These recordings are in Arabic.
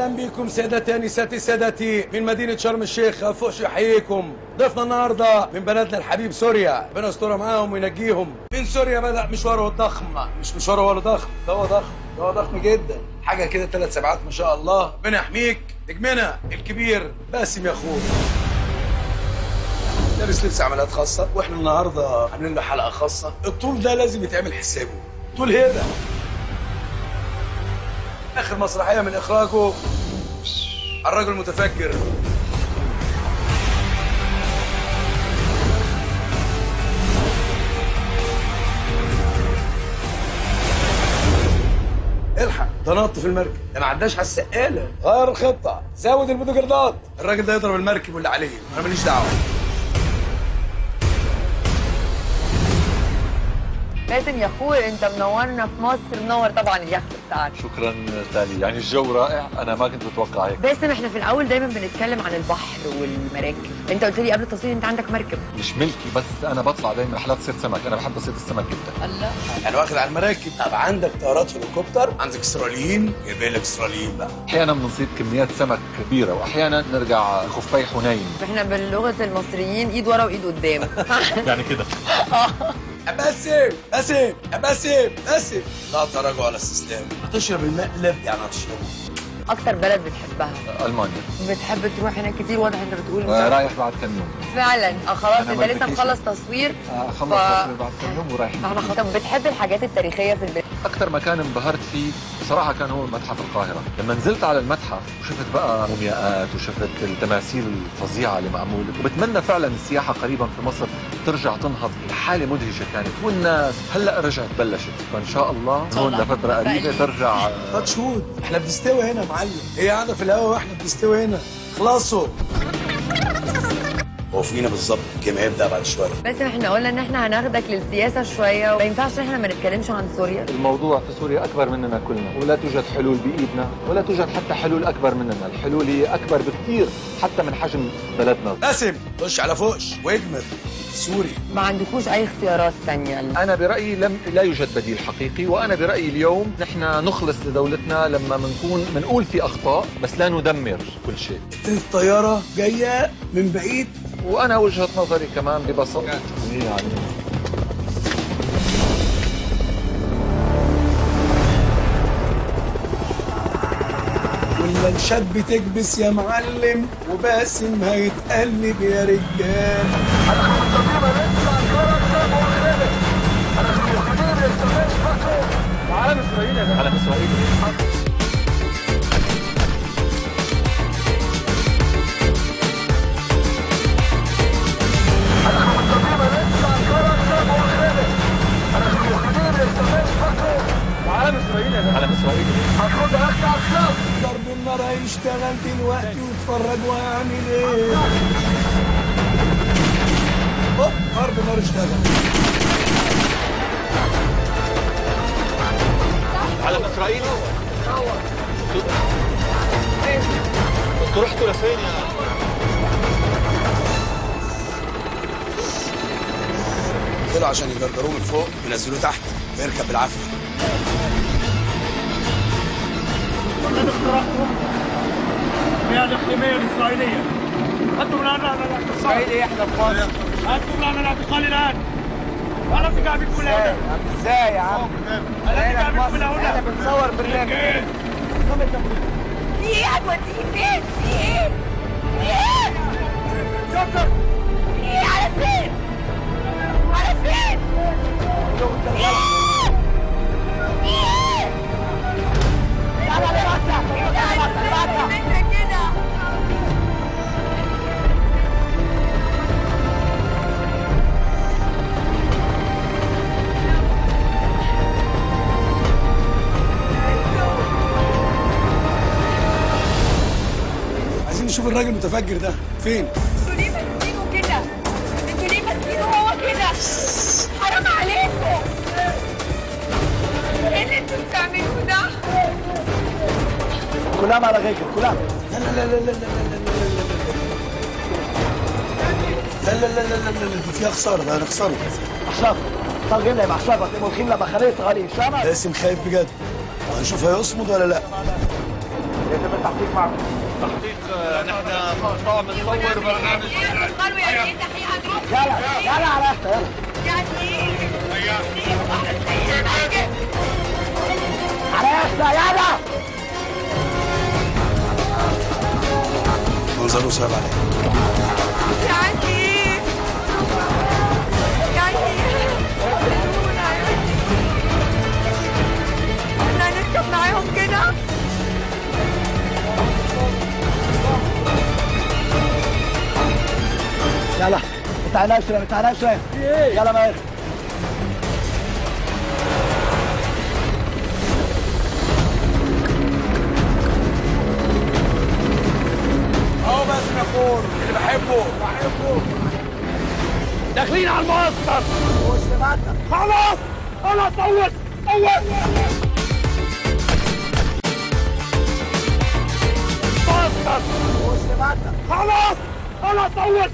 اهلا بكم سادتي نساتي سادتي من مدينه شرم الشيخ. افوش يحييكم. ضيفنا النهارده من بلدنا الحبيب سوريا، ربنا يسترها معاهم وينجيهم. من سوريا بدا مشواره الضخم، مش مشواره ولا ضخم، ده هو ضخم، ده هو ضخم جدا، حاجه كده 3 سبعات ما شاء الله. ربنا يحميك نجمنا الكبير باسم يا اخويا. لابس لبس عمليات خاصه، واحنا النهارده عاملين له حلقه خاصه. الطول ده لازم يتعمل حسابه، طول هيدا. اخر مسرحيه من اخراجه الرجل المتفجر. الحق ده نط في المركب، ده ما عداش على السقاله. غير الخطه، زود البودوجردات. الراجل ده يضرب المركب واللي عليه، انا ماليش دعوه. باسم يا اخوي انت منورنا في مصر، منور طبعا اليخت بتاعك. شكرا تالي، يعني الجو رائع، انا ما كنت متوقع هيك. باسم احنا في الاول دايما بنتكلم عن البحر والمراكب، انت قلت لي قبل التصوير انت عندك مركب. مش ملكي، بس انا بطلع دايما رحلات صيد سمك، انا بحب صيد السمك جدا. الله، يعني واخد على المراكب. طب عندك طيارات هليكوبتر، عندك اسرائيليين، جايبين لك اسرائيليين بقى. احيانا بنصيد كميات سمك كبيره، واحيانا نرجع خفي حنين. احنا بلغه المصريين ايد ورا وايد قدام. يعني كده. باسم لا تراجع ولا استسلام. هتشرب المقلب يعني هتشربه. اكتر بلد بتحبها؟ المانيا. بتحب تروح هناك كتير، واضح انت بتقول. رايح بعد كم يوم. فعلا خلاص انت لسه مخلص تصوير. خلص تصوير بعد كم يوم ورايح. طب بتحب الحاجات التاريخيه في البلد؟ اكثر مكان انبهرت فيه بصراحه كان هو متحف القاهره. لما نزلت على المتحف وشفت بقى مومياءات وشفت التماثيل الفظيعه اللي معموله، وبتمنى فعلا السياحه قريبا في مصر ترجع تنهض. الحاله مدهشه كانت، والناس هلا رجعت بلشت، فان شاء الله هون لفتره قريبه ترجع. شهود احنا بنستوي هنا يا معلم، هي قاعده في الهواء واحنا بنستوي هنا. خلاصوا هو فينا بالظبط كما يبدا بعد شويه. بس احنا قلنا ان احنا هناخدك للسياسه شويه، وما ينفعش احنا ما نتكلمش عن سوريا. الموضوع في سوريا اكبر مننا كلنا، ولا توجد حلول بايدنا، ولا توجد حتى حلول اكبر مننا. الحلول هي اكبر بكثير حتى من حجم بلدنا. باسم خش على فوقش واجمد سوري. ما عندكوش اي اختيارات ثانيه؟ انا برايي لا يوجد بديل حقيقي، وانا برايي اليوم نحن نخلص لدولتنا لما منقول في اخطاء، بس لا ندمر كل شيء. الطياره جايه من بعيد، وانا وجهه نظري كمان ببساطه يعني ولا الشاب بتكبس يا معلم، وباسم هيتقلب يا رجال. انا علم اسرائيل يا جماعه، علم اسرائيل. علم اسرائيل يا جماعه، علم اسرائيل. هاخد اخي على الخط. ضرب النار هيشتغل دلوقتي، واتفرج وهيعمل ايه. هوب ضرب النار اشتغل. علم اسرائيل. انتوا رحتوا لفين يا؟ طلعوا عشان يجرجروه من فوق وينزلوه تحت ويركب بالعافيه. لقد اخترقتم مياه الإقليمية الإسرائيلية. أنتم الآن على الاعتقال. اسرائيلي احنا في مصر. أنتم الآن على الاعتقال الآن. أنا في قاعد بكم هنا. ازاي يا عم؟ أنا في قاعد بكم هنا. احنا بنصور برنامج. في ايه هتوديه فين؟ في ايه؟ في ايه؟ شكرا. في ايه على فين؟ على فين؟ في ايه؟ في ايه؟ عايزين نشوف الراجل المتفجر ده فين. انتوا ليه ماسكينه كده؟ انتوا ليه ماسكينه هو كده؟ حرام عليكم! ايه اللي انتوا بتعملوه ده؟ كلام على غيرك كلام. لا لا لا لا لا لا لا لا لا لا لا لا لا دي فيها خساره، ده هنخسره. أحشاب طالقين لهم أحشاب ملخين لبخاري صغارين شامل. باسم خايف بجد، هنشوف هيصمد ولا لا. يتم التحقيق معكم. تحقيق نحن مقطع بنصور برنامج. قالوا يعني ايه تحقيق هتروح؟ يلا على يخته يلا. يعني ايه؟ على يخته يلا. منظره صعب عليك. يعني ايه؟ يعني ايه؟ احنا هنركب معاهم كده؟ يلا متعناش شوية يلا ماهر. اهو باسم يا اخوان اللي بحبه. داخلين على المعسكر. وسمعتك. خلاص انا صوت. معسكر. وسمعتك. خلاص انا صوت.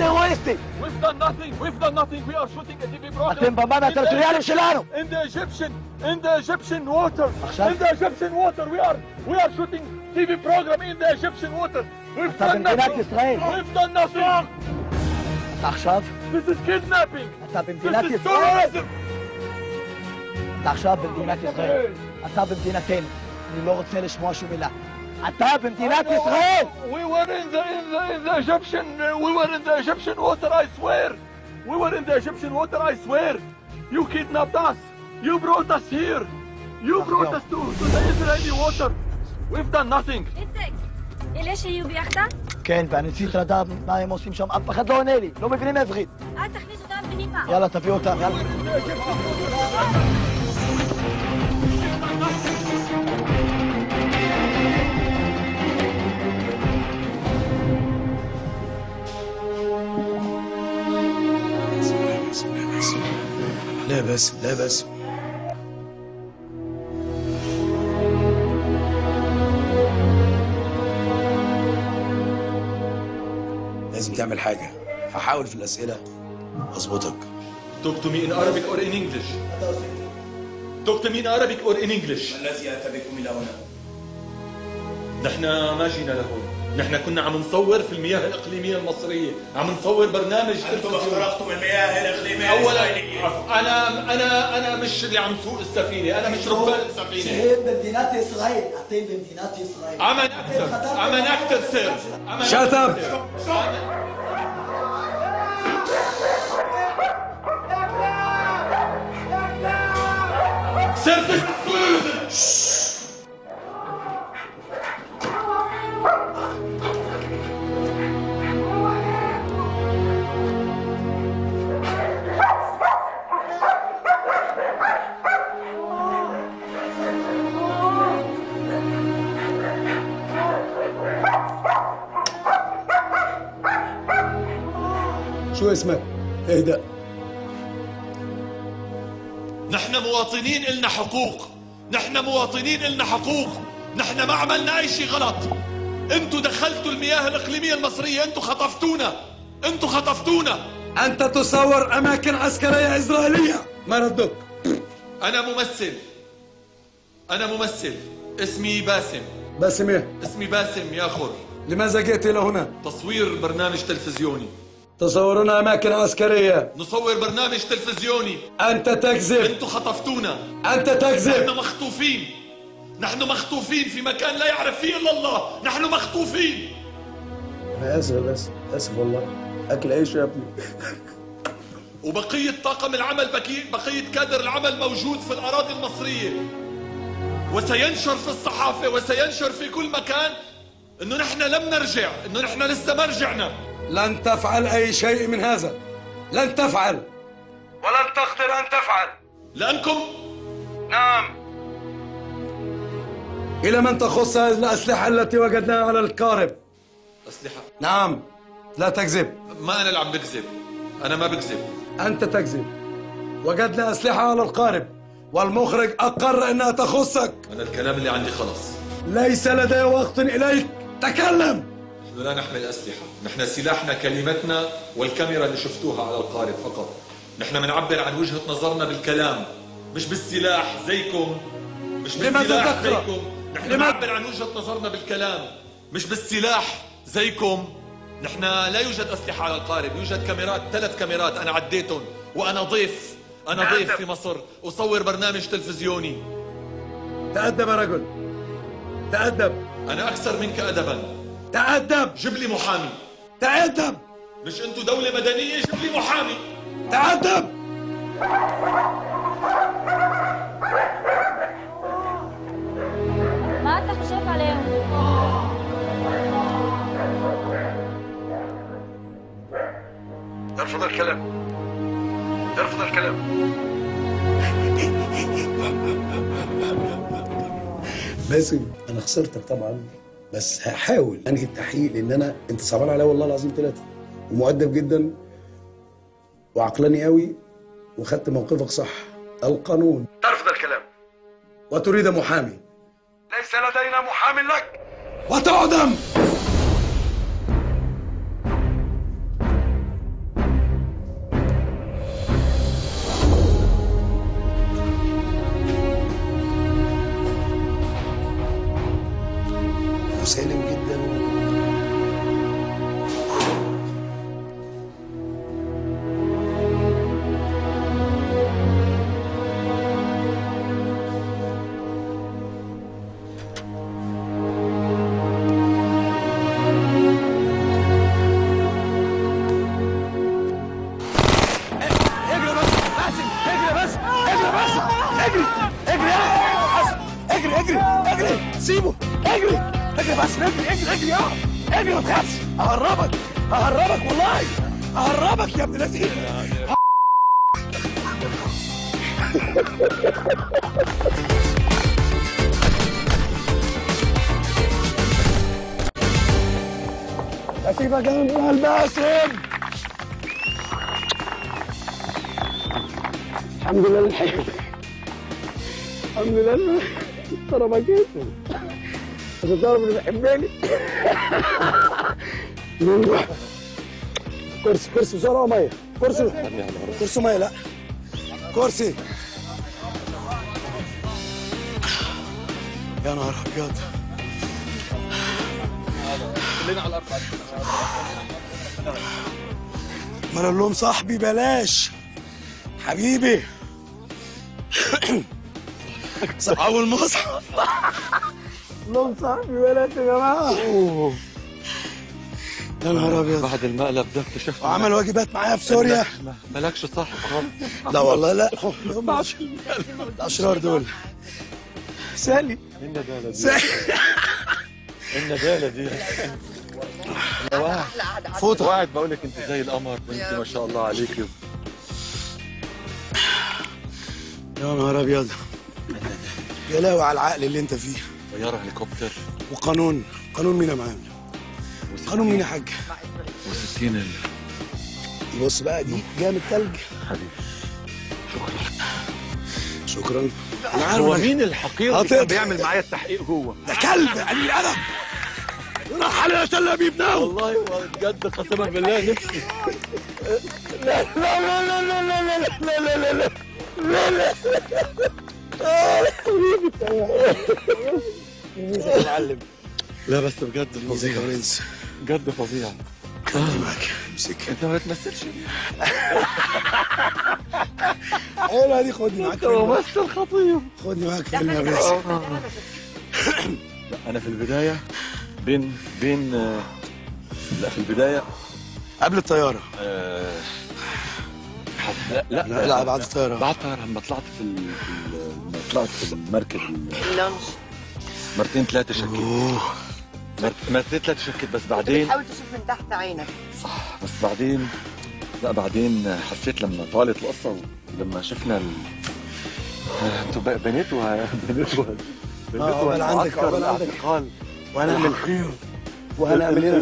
terroristi! We've done nothing. We are shooting a TV program. Stiamo bombardando territoriale uccelano! In the Egyptian water. Achsan. In the Egyptian water. We are shooting TV program in the Egyptian water. We've طب done بمدينة nothing. إسرائيل. We've done nothing. אתה עכשיו? This is kidnapping. אתה במדינת This is ישראל! terrorism. אתה עכשיו במדינת ישראל. אתה במדינתנו. אני לא רוצה לשמוע שום מילה. אתה במדינת ישראל! We were in the Egyptian water, I swear. We were in the Egyptian water, I swear. You kidnapped us. You brought us here. You brought us to the Israeli water. We've done nothing. ليش هي بياخدها؟ כן, ואני צריך לדעת מה הם עושים שם. אף אחד לא עונה לי. לא מבינים עברית. אל תכניס אותם פנימה. יאללה, תביאו אותם, יאללה. لا بس لازم تعمل حاجة. هحاول في الأسئلة أظبطك. Talk to me in Arabic or in English. Talk to me in Arabic or in English. الذي أتى بكم إلى هنا؟ نحن ما جينا لهون. نحن كنا عم نصور في المياه الإقليمية المصرية، عم نصور برنامج أنتم اخترقتم المياه الإقليمية أولا الإسرائيلية. أنا مش اللي عم سوق السفينة، أنا مش ربان السفينة. הם במדינת ישראל. אתם במדינת ישראל. عم نكتر سر. Shut up! شو اسمك؟ اهدأ. نحن مواطنين إلنا حقوق. نحن ما عملنا أي شيء غلط. أنتوا دخلتوا المياه الإقليمية المصرية، أنتوا خطفتونا. أنت تصور أماكن عسكرية إسرائيلية. ما ردك؟ أنا ممثل. اسمي باسم. باسم إيه؟ اسمي باسم يا خر. لماذا جئت إلى هنا؟ تصوير برنامج تلفزيوني. تصورون أماكن عسكرية. نصور برنامج تلفزيوني. أنت تكذب. أنتوا خطفتونا. أنت تكذب. نحن مخطوفين في مكان لا يعرف فيه إلا الله. نحن مخطوفين. أنا آسف والله. أكل عيش يا ابني. وبقية طاقم العمل بقية كادر العمل موجود في الأراضي المصرية، وسينشر في الصحافة وسينشر في كل مكان إنه نحن لم نرجع، إنه نحن لسه ما رجعنا. لن تفعل أي شيء من هذا. لن تفعل ولن تقدر أن تفعل. لأنكم نعم إلى من تخص الأسلحة التي وجدناها على القارب؟ أسلحة؟ نعم، لا تكذب. ما أنا اللي عم بكذب، أنا ما بكذب. أنت تكذب. وجدنا أسلحة على القارب والمخرج أقر أنها تخصك. أنا الكلام اللي عندي خلص. ليس لدي وقت إليك، تكلم. نحن لا نحمل أسلحة، نحن سلاحنا كلمتنا والكاميرا اللي شفتوها على القارب فقط. نحن بنعبر عن وجهة نظرنا بالكلام، مش بالسلاح زيكم. مش بالسلاح زيكم. نحن بنعبر عن وجهة نظرنا بالكلام، مش بالسلاح زيكم. نحن لا يوجد أسلحة على القارب، يوجد كاميرات، 3 كاميرات أنا عديتهم، وأنا ضيف. أنا ضيف في مصر أصور برنامج تلفزيوني. تأدب يا رجل، تأدب. أنا أكثر منك أدبا. تأدب. جيب لي محامي. تأدب. مش أنتوا دولة مدنية، جيب لي محامي. تأدب. ما انت خشيت عليهم. ترفض الكلام. ترفض الكلام. باسم، انا خسرتك طبعا، بس هحاول انهي التحقيق لان انت صعبان عليا والله العظيم 3، ومؤدب جدا وعقلاني قوي وخدت موقفك صح. القانون. ترفض الكلام وتريد محامي. ليس لدينا محام لك وتعدم. مسالم جدا. سيبه. اجري اجري بس، اجري اجري ما تخافش. ههربك والله، ههربك يا ابن لذيذ. اسيبك يا الباسم. الحمد لله الحين، الحمد لله. ترى ما جيت عشان تعرف انه بيحبني. كرسي بسرعه وميه. كرسي ميه. لا كرسي. يا نهار ابيض. كلنا على الارض. ما اقول لهم صاحبي بلاش حبيبي. صحاب المصحف. لهم صاحبي بلاش يا جماعه. يا نهار ابيض. بعد المقلب ده اكتشفت وعمل واجبات معايا في سوريا. مالكش صاحب خالص. لا والله لا. الاشرار دول. سالي. الندالة دي. فوطه. واحد بقول لك انت زي القمر وانت ما شاء الله عليكي. يا نهار ابيض. يا لاوي على العقل اللي انت فيه. طياره هليكوبتر. وقانون مين يا معلم؟ قانون مين يا حاج؟ و60 بص بقى دي جامد تلج. حبيبي شكرا. انا عارف هو مين الحقير اللي كان بيعمل معايا التحقيق جوه؟ ده كلب قليل ادب. راح علينا شله بيبناه. والله بجد قسما بالله نفسي. لا لا لا لا لا لا لا لا لا لا لا معلم. لا بس بجد فظيع. بجد فظيع. خليني معاك. امسك. انت ما بتمثلش. حلوه دي. خدني معاك. ممثل خطير. خدني معاك فيلم يا برنس. انا في البدايه بين لا في البدايه قبل الطياره. لا بعد الطياره. بعد الطياره لما طلعت لما طلعت في المركب اللانش. مرتين 3 شكيت. مرتين 3 شكيت بس بعدين بتحاول تشوف من تحت عينك. صح. بس بعدين لا بعدين حسيت لما طالت القصه ولما شفنا انتوا بنيتوا عقبال عندك عقبال عندك. وهنعمل خير وهنعمل هنا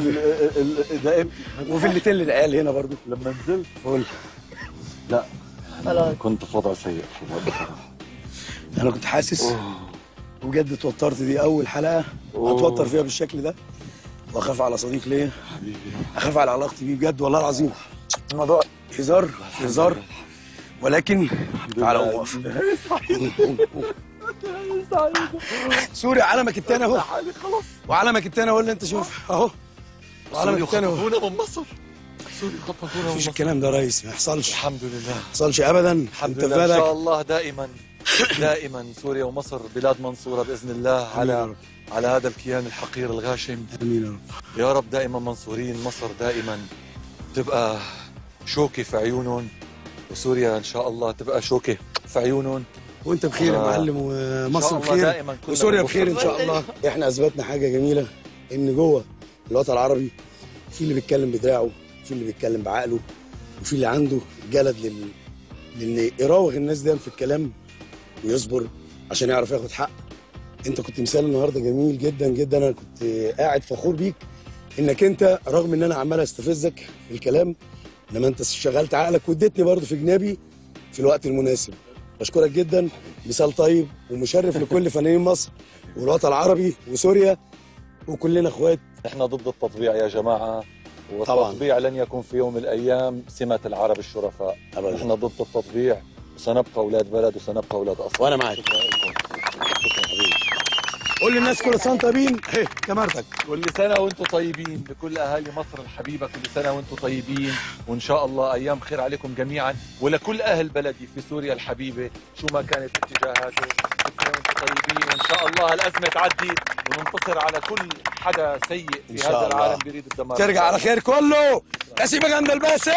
دائما. وفي اللي تل العيال هنا برضو لما نزلت فل. لا كنت في وضع سيء انا كنت حاسس وبجد اتوترت. دي اول حلقه اتوتر فيها بالشكل ده واخاف على صديق ليا، اخاف على علاقتي بيه بجد والله العظيم. الموضوع هزار هزار، ولكن تعالى قوم وقف. سوري علمك التاني اهو، وعلمك التاني اهو اللي انت شوف اهو، وعلمك التاني اهو. خطفونا من مصر، سوري خطفونا من مفيش مصر. الكلام ده يا ريس، ما يحصلش. الحمد لله، ما يحصلش ابدا. الحمد لله. ان شاء الله دائما سوريا ومصر بلاد منصوره باذن الله على هذا الكيان الحقير الغاشم. امين يا رب. يا رب دائما منصورين. مصر دائما تبقى شوكه في عيونهم، وسوريا ان شاء الله تبقى شوكه في عيونهم. وانت بخير يا معلم، ومصر بخير، وسوريا بخير ان شاء الله. احنا اثبتنا حاجه جميله، ان جوه الوطن العربي في اللي بيتكلم بدراعه، في اللي بيتكلم بعقله، وفي اللي عنده جلد لان يراوغ الناس دايما في الكلام ويصبر عشان يعرف ياخد حق. انت كنت مثال النهارده جميل جدا جدا. انا كنت قاعد فخور بيك انك انت رغم ان انا عمال استفزك في الكلام، انما انت شغلت عقلك واديتني برضه في جنابي في الوقت المناسب. بشكرك جدا، مثال طيب ومشرف لكل فنانين مصر والوطن العربي وسوريا، وكلنا اخوات. احنا ضد التطبيع يا جماعه، والتطبيع لن يكون في يوم من الايام سمه العرب الشرفاء. أبداً. احنا ضد التطبيع، وسنبقى اولاد بلد وسنبقى اولاد اصل. وانا معاك. شكرا حبيبي. قول للناس كل سنه طيبين. اهي كاميرتك. كل سنه وانتم طيبين، لكل اهالي مصر الحبيبه كل سنه وانتم طيبين، وان شاء الله ايام خير عليكم جميعا، ولكل اهل بلدي في سوريا الحبيبه شو ما كانت اتجاهاته. كل سنه وانتم طيبين، وان شاء الله الازمه تعدي وننتصر على كل حدا سيء في هذا العالم بيريد الدمار. ترجع على خير كله. نسيبك عند الباسم.